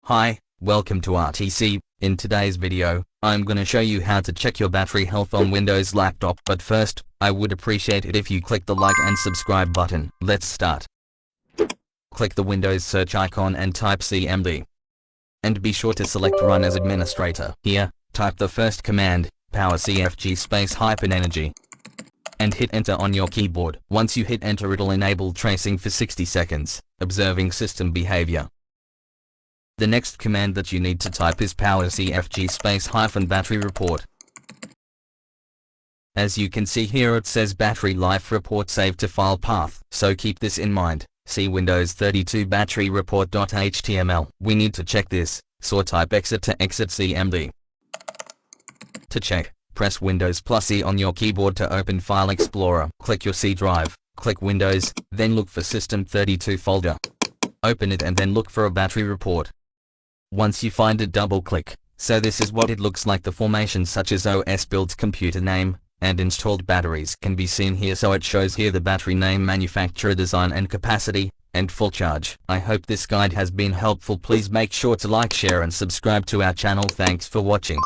Hi, welcome to RTC. In today's video, I'm gonna show you how to check your battery health on Windows laptop. But first, I would appreciate it if you click the like and subscribe button. Let's start. Click the Windows search icon and type CMD. And be sure to select Run as Administrator. Here, type the first command, power CFG -energy. And hit enter on your keyboard. Once you hit enter, it'll enable tracing for 60 seconds, observing system behavior. The next command that you need to type is power CFG -battery report. As you can see here, it says battery life report saved to file path, so keep this in mind. See Windows 32 battery report.html. We need to check this, so type exit to exit CMD. To check, press Windows +E on your keyboard to open File Explorer. Click your C drive, click Windows, then look for System 32 folder. Open it and then look for a battery report. Once you find it, double-click. So this is what it looks like. The formation such as OS builds computer name, and installed batteries can be seen here, so it shows here the battery name, manufacturer, design and capacity, and full charge. I hope this guide has been helpful. Please make sure to like, share and subscribe to our channel. Thanks for watching.